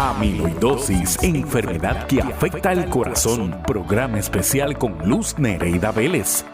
Amiloidosis, enfermedad que afecta el corazón. Programa especial con Luz Nereida Vélez.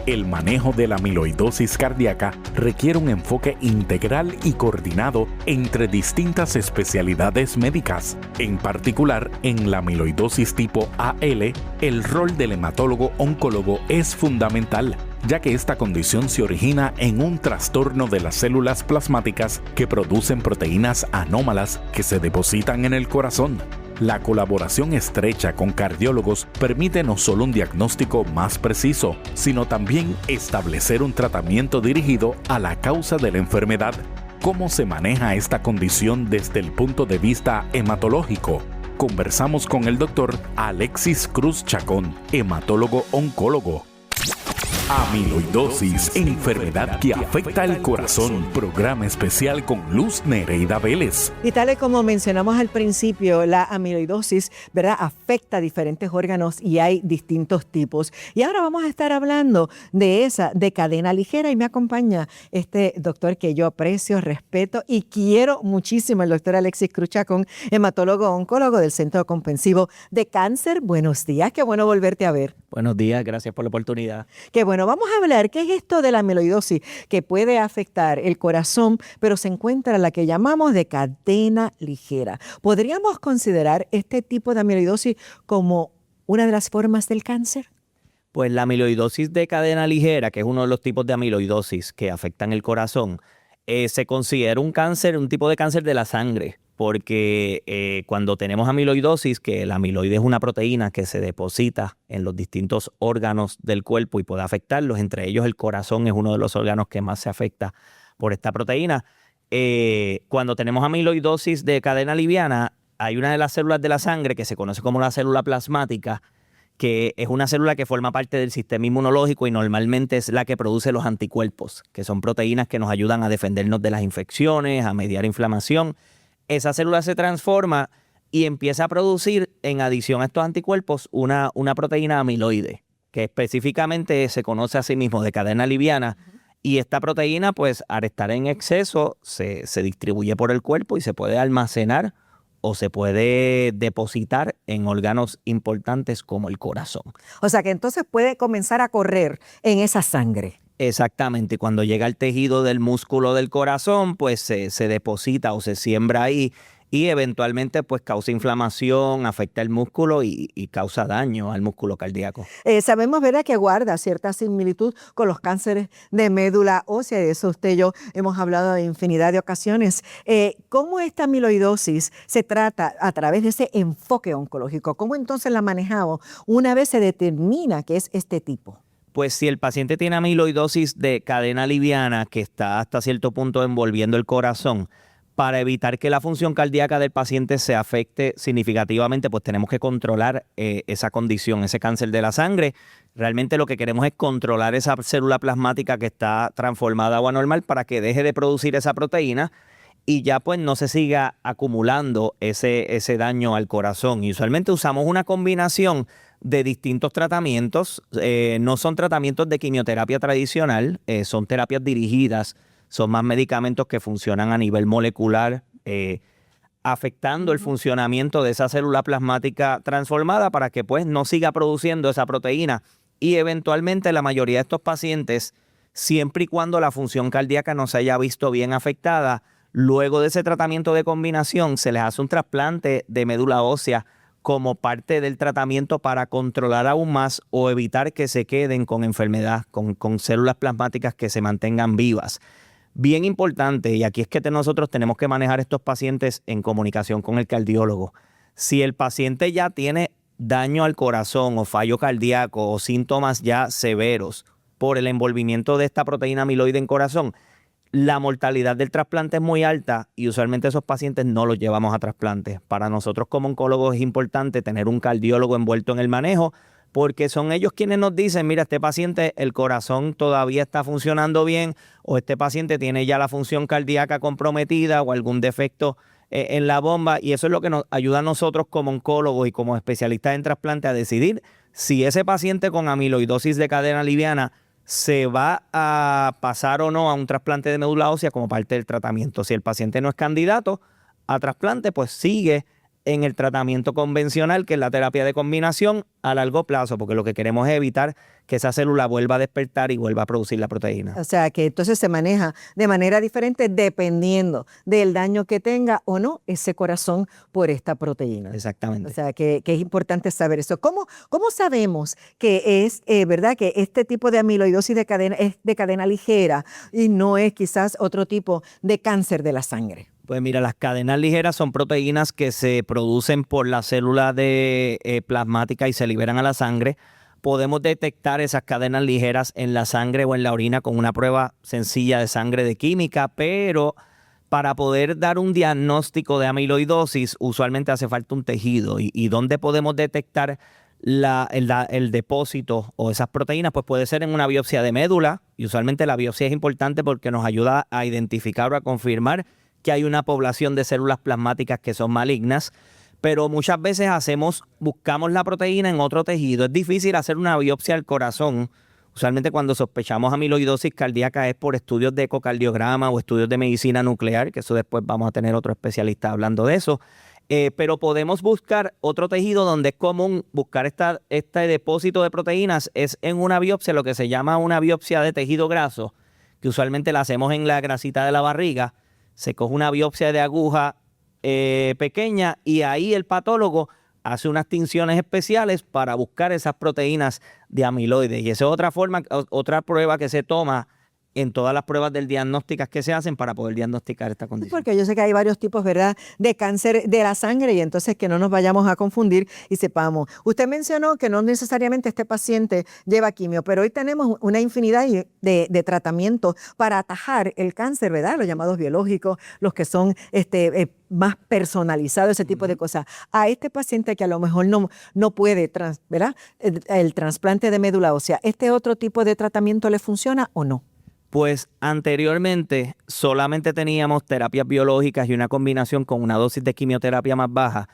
El manejo de la amiloidosis cardíaca requiere un enfoque integral y coordinado entre distintas especialidades médicas. En particular, en la amiloidosis tipo AL, el rol del hematólogo-oncólogo es fundamental, ya que esta condición se origina en un trastorno de las células plasmáticas que producen proteínas anómalas que se depositan en el corazón. La colaboración estrecha con cardiólogos permite no solo un diagnóstico más preciso, sino también establecer un tratamiento dirigido a la causa de la enfermedad. ¿Cómo se maneja esta condición desde el punto de vista hematológico? Conversamos con el doctor Alexis Cruz Chacón, hematólogo-oncólogo. Amiloidosis, enfermedad que afecta el corazón. Programa especial con Luz Nereida Vélez. Y tal y como mencionamos al principio, la amiloidosis, ¿verdad?, afecta a diferentes órganos y hay distintos tipos. Y ahora vamos a estar hablando de esa de cadena ligera y me acompaña este doctor que yo aprecio, respeto y quiero muchísimo, el doctor Alexis Cruz Chacón, hematólogo-oncólogo del Centro Comprensivo de Cáncer. Buenos días, qué bueno volverte a ver. Buenos días, gracias por la oportunidad. Qué bueno, vamos a hablar, ¿qué es esto de la amiloidosis que puede afectar el corazón, pero se encuentra la que llamamos de cadena ligera? ¿Podríamos considerar este tipo de amiloidosis como una de las formas del cáncer? Pues la amiloidosis de cadena ligera, que es uno de los tipos de amiloidosis que afectan el corazón, se considera un cáncer, un tipo de cáncer de la sangre, porque cuando tenemos amiloidosis, que la amiloide es una proteína que se deposita en los distintos órganos del cuerpo y puede afectarlos, entre ellos el corazón es uno de los órganos que más se afecta por esta proteína. Cuando tenemos amiloidosis de cadena liviana, hay una de las células de la sangre que se conoce como la célula plasmática, que es una célula que forma parte del sistema inmunológico y normalmente es la que produce los anticuerpos, que son proteínas que nos ayudan a defendernos de las infecciones, a mediar inflamación. Esa célula se transforma y empieza a producir, en adición a estos anticuerpos, una proteína amiloide, que específicamente se conoce a sí mismo de cadena liviana. Y esta proteína, pues, al estar en exceso, se distribuye por el cuerpo y se puede almacenar o se puede depositar en órganos importantes como el corazón. O sea que entonces puede comenzar a correr en esa sangre. Exactamente, cuando llega al tejido del músculo del corazón, pues se deposita o se siembra ahí y eventualmente pues causa inflamación, afecta el músculo y causa daño al músculo cardíaco. Sabemos, ¿verdad?, que guarda cierta similitud con los cánceres de médula ósea, de eso usted y yo hemos hablado en infinidad de ocasiones. ¿Cómo esta amiloidosis se trata a través de ese enfoque oncológico? ¿Cómo entonces la manejamos una vez se determina que es este tipo? Pues si el paciente tiene amiloidosis de cadena liviana que está hasta cierto punto envolviendo el corazón, para evitar que la función cardíaca del paciente se afecte significativamente, pues tenemos que controlar esa condición, ese cáncer de la sangre. Realmente lo que queremos es controlar esa célula plasmática que está transformada o anormal para que deje de producir esa proteína y ya pues no se siga acumulando ese daño al corazón. Y usualmente usamos una combinación de distintos tratamientos. No son tratamientos de quimioterapia tradicional, son terapias dirigidas. Son más medicamentos que funcionan a nivel molecular, afectando el funcionamiento de esa célula plasmática transformada para que pues no siga produciendo esa proteína. Y eventualmente la mayoría de estos pacientes, siempre y cuando la función cardíaca no se haya visto bien afectada, luego de ese tratamiento de combinación se les hace un trasplante de médula ósea como parte del tratamiento para controlar aún más o evitar que se queden con enfermedad, con células plasmáticas que se mantengan vivas. Bien importante, y aquí es que nosotros tenemos que manejar estos pacientes en comunicación con el cardiólogo. Si el paciente ya tiene daño al corazón o fallo cardíaco o síntomas ya severos por el envolvimiento de esta proteína amiloide en corazón, la mortalidad del trasplante es muy alta y usualmente esos pacientes no los llevamos a trasplante. Para nosotros como oncólogos es importante tener un cardiólogo envuelto en el manejo, porque son ellos quienes nos dicen, mira, este paciente, el corazón todavía está funcionando bien, o este paciente tiene ya la función cardíaca comprometida o algún defecto en la bomba, y eso es lo que nos ayuda a nosotros como oncólogos y como especialistas en trasplante a decidir si ese paciente con amiloidosis de cadena liviana se va a pasar o no a un trasplante de médula ósea como parte del tratamiento. Si el paciente no es candidato, a trasplante, pues sigue en el tratamiento convencional, que es la terapia de combinación a largo plazo, porque lo que queremos es evitar que esa célula vuelva a despertar y vuelva a producir la proteína. O sea, que entonces se maneja de manera diferente dependiendo del daño que tenga o no ese corazón por esta proteína. Exactamente. O sea, que es importante saber eso. ¿Cómo sabemos que es verdad que este tipo de amiloidosis de cadena es de cadena ligera y no es quizás otro tipo de cáncer de la sangre? Pues mira, las cadenas ligeras son proteínas que se producen por la célula plasmática y se liberan a la sangre. Podemos detectar esas cadenas ligeras en la sangre o en la orina con una prueba sencilla de sangre de química, pero para poder dar un diagnóstico de amiloidosis usualmente hace falta un tejido. ¿Y dónde podemos detectar el depósito o esas proteínas? Pues puede ser en una biopsia de médula, y usualmente la biopsia es importante porque nos ayuda a identificar o a confirmar que hay una población de células plasmáticas que son malignas, pero muchas veces buscamos la proteína en otro tejido. Es difícil hacer una biopsia al corazón. Usualmente cuando sospechamos amiloidosis cardíaca es por estudios de ecocardiograma o estudios de medicina nuclear, que eso después vamos a tener otro especialista hablando de eso. Pero podemos buscar otro tejido donde es común buscar este depósito de proteínas. Es en una biopsia, lo que se llama una biopsia de tejido graso, que usualmente la hacemos en la grasita de la barriga. Se coge una biopsia de aguja pequeña y ahí el patólogo hace unas tinciones especiales para buscar esas proteínas de amiloides. Y esa es otra prueba que se toma en todas las pruebas diagnósticas que se hacen para poder diagnosticar esta condición. Porque yo sé que hay varios tipos, ¿verdad?, de cáncer de la sangre, y entonces que no nos vayamos a confundir y sepamos. Usted mencionó que no necesariamente este paciente lleva quimio, pero hoy tenemos una infinidad de tratamientos para atajar el cáncer, ¿verdad?, los llamados biológicos, los que son más personalizados, ese tipo de cosas. A este paciente que a lo mejor no puede, ¿verdad?, el trasplante de médula ósea, ¿este otro tipo de tratamiento le funciona o no? Pues anteriormente solamente teníamos terapias biológicas y una combinación con una dosis de quimioterapia más baja.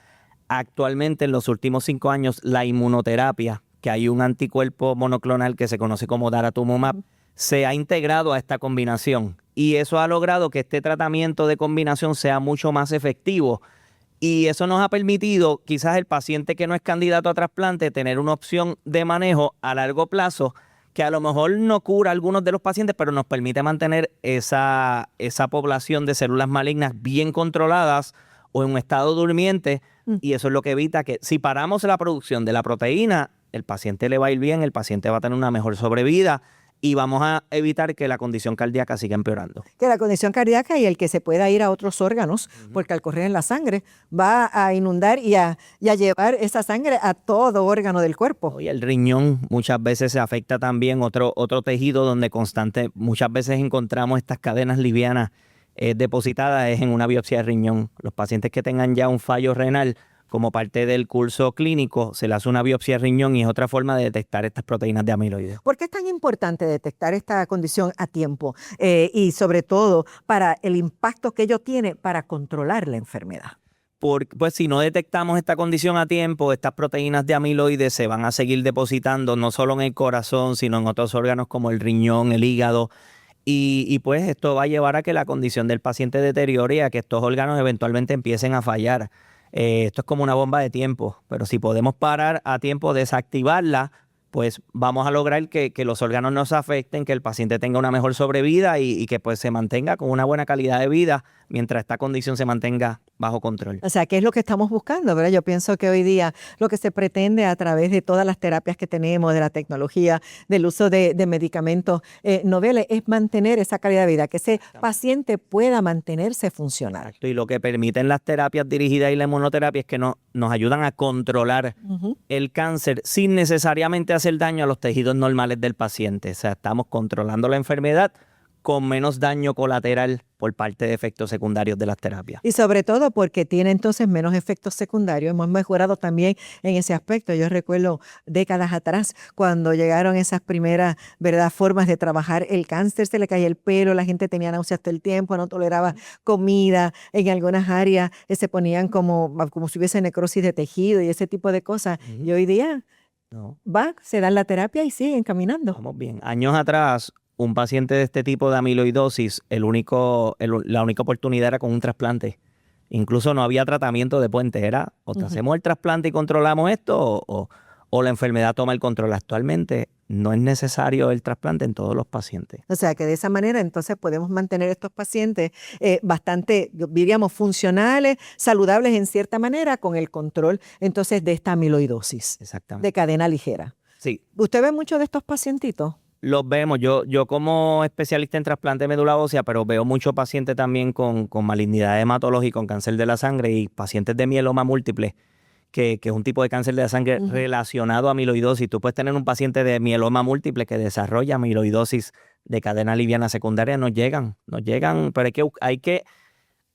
Actualmente, en los últimos 5 años, la inmunoterapia, que hay un anticuerpo monoclonal que se conoce como daratumumab, se ha integrado a esta combinación. Y eso ha logrado que este tratamiento de combinación sea mucho más efectivo. Y eso nos ha permitido, quizás el paciente que no es candidato a trasplante, tener una opción de manejo a largo plazo que a lo mejor no cura a algunos de los pacientes, pero nos permite mantener esa población de células malignas bien controladas o en un estado durmiente. Y eso es lo que evita que si paramos la producción de la proteína, el paciente le va a ir bien, el paciente va a tener una mejor sobrevida y vamos a evitar que la condición cardíaca siga empeorando. Que la condición cardíaca y el que se pueda ir a otros órganos, porque al correr en la sangre va a inundar y a llevar esa sangre a todo órgano del cuerpo. Y el riñón muchas veces se afecta también, otro tejido donde muchas veces encontramos estas cadenas livianas depositadas es en una biopsia de riñón. Los pacientes que tengan ya un fallo renal, como parte del curso clínico, se le hace una biopsia de riñón y es otra forma de detectar estas proteínas de amiloides. ¿Por qué es tan importante detectar esta condición a tiempo y sobre todo para el impacto que ello tiene para controlar la enfermedad? Pues si no detectamos esta condición a tiempo, estas proteínas de amiloides se van a seguir depositando no solo en el corazón, sino en otros órganos como el riñón, el hígado. Y pues esto va a llevar a que la condición del paciente deteriore y a que estos órganos eventualmente empiecen a fallar. Esto es como una bomba de tiempo, pero si podemos parar a tiempo, desactivarla, pues vamos a lograr que los órganos no se afecten, que el paciente tenga una mejor sobrevida y que pues se mantenga con una buena calidad de vida mientras esta condición se mantenga bajo control. O sea, ¿qué es lo que estamos buscando, verdad? Yo pienso que hoy día lo que se pretende a través de todas las terapias que tenemos, de la tecnología, del uso de medicamentos noveles, es mantener esa calidad de vida, que ese paciente pueda mantenerse funcional. Exacto. Y lo que permiten las terapias dirigidas y la inmunoterapia es que nos ayudan a controlar el cáncer sin necesariamente hacer daño a los tejidos normales del paciente. O sea, estamos controlando la enfermedad con menos daño colateral por parte de efectos secundarios de las terapias. Y sobre todo porque tiene entonces menos efectos secundarios. Hemos mejorado también en ese aspecto. Yo recuerdo décadas atrás cuando llegaron esas primeras, ¿verdad?, formas de trabajar el cáncer, se le caía el pelo, la gente tenía náuseas todo el tiempo, no toleraba comida, en algunas áreas se ponían como si hubiese necrosis de tejido y ese tipo de cosas. Y hoy día se dan la terapia y siguen caminando. Vamos bien. Años atrás, un paciente de este tipo de amiloidosis, la única oportunidad era con un trasplante. Incluso no había tratamiento de puente. Era o te hacemos el trasplante y controlamos esto o la enfermedad toma el control. Actualmente no es necesario el trasplante en todos los pacientes. O sea, que de esa manera entonces podemos mantener estos pacientes bastante, diríamos, funcionales, saludables en cierta manera, con el control entonces de esta amiloidosis. Exactamente. De cadena ligera. Sí. ¿Usted ve muchos de estos pacientitos? Los vemos. Yo como especialista en trasplante de médula ósea, pero veo muchos pacientes también con malignidad hematológica, con cáncer de la sangre y pacientes de mieloma múltiple, que es un tipo de cáncer de la sangre relacionado a amiloidosis. Tú puedes tener un paciente de mieloma múltiple que desarrolla amiloidosis de cadena liviana secundaria. No llegan, pero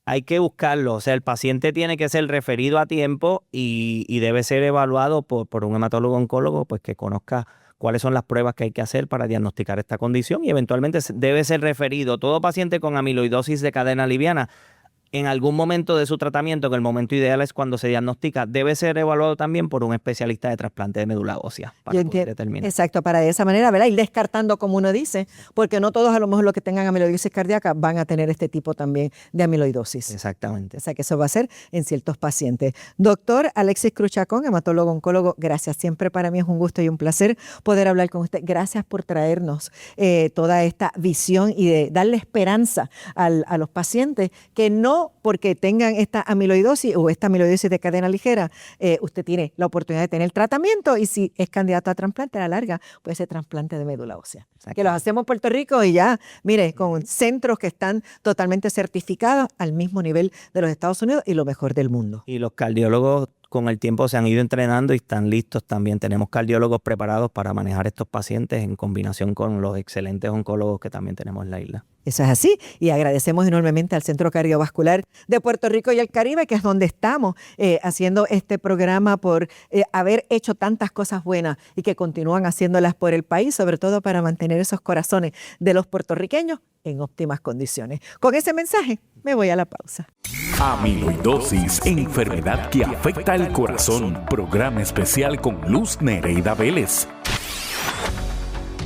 hay que buscarlo. O sea, el paciente tiene que ser referido a tiempo y debe ser evaluado por un hematólogo oncólogo, pues que conozca cuáles son las pruebas que hay que hacer para diagnosticar esta condición y eventualmente debe ser referido. Todo paciente con amiloidosis de cadena liviana, en algún momento de su tratamiento, que el momento ideal es cuando se diagnostica, debe ser evaluado también por un especialista de trasplante de médula ósea para poder determinar. Exacto, para de esa manera, ¿verdad? Ir descartando, como uno dice, porque no todos a lo mejor los que tengan amiloidosis cardíaca van a tener este tipo también de amiloidosis. Exactamente. O sea, que eso va a ser en ciertos pacientes. Doctor Alexis Cruz Chacón, hematólogo oncólogo, gracias. Siempre para mí es un gusto y un placer poder hablar con usted. Gracias por traernos toda esta visión y de darle esperanza a los pacientes que no porque tengan esta amiloidosis o esta amiloidosis de cadena ligera, usted tiene la oportunidad de tener tratamiento y si es candidato a trasplante a la larga, puede ser trasplante de médula ósea. Que los hacemos en Puerto Rico y ya, mire, con centros que están totalmente certificados al mismo nivel de los Estados Unidos y lo mejor del mundo. Y los cardiólogos con el tiempo se han ido entrenando y están listos también. Tenemos cardiólogos preparados para manejar estos pacientes en combinación con los excelentes oncólogos que también tenemos en la isla. Eso es así y agradecemos enormemente al Centro Cardiovascular de Puerto Rico y el Caribe, que es donde estamos haciendo este programa por haber hecho tantas cosas buenas y que continúan haciéndolas por el país, sobre todo para mantener esos corazones de los puertorriqueños en óptimas condiciones. Con ese mensaje me voy a la pausa. Amiloidosis, enfermedad que afecta el corazón. Programa especial con Luz Nereida Vélez.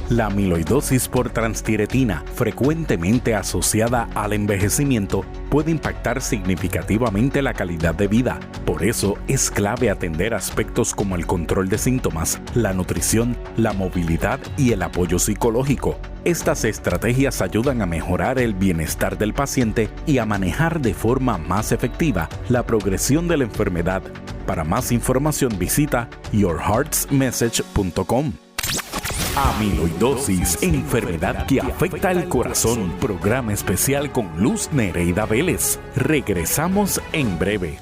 La amiloidosis por transtiretina, frecuentemente asociada al envejecimiento, puede impactar significativamente la calidad de vida. Por eso es clave atender aspectos como el control de síntomas, la nutrición, la movilidad y el apoyo psicológico. Estas estrategias ayudan a mejorar el bienestar del paciente y a manejar de forma más efectiva la progresión de la enfermedad. Para más información visita yourheartsmessage.com. Amiloidosis, enfermedad que afecta el corazón. Programa especial con Luz Nereida Vélez. Regresamos en breve.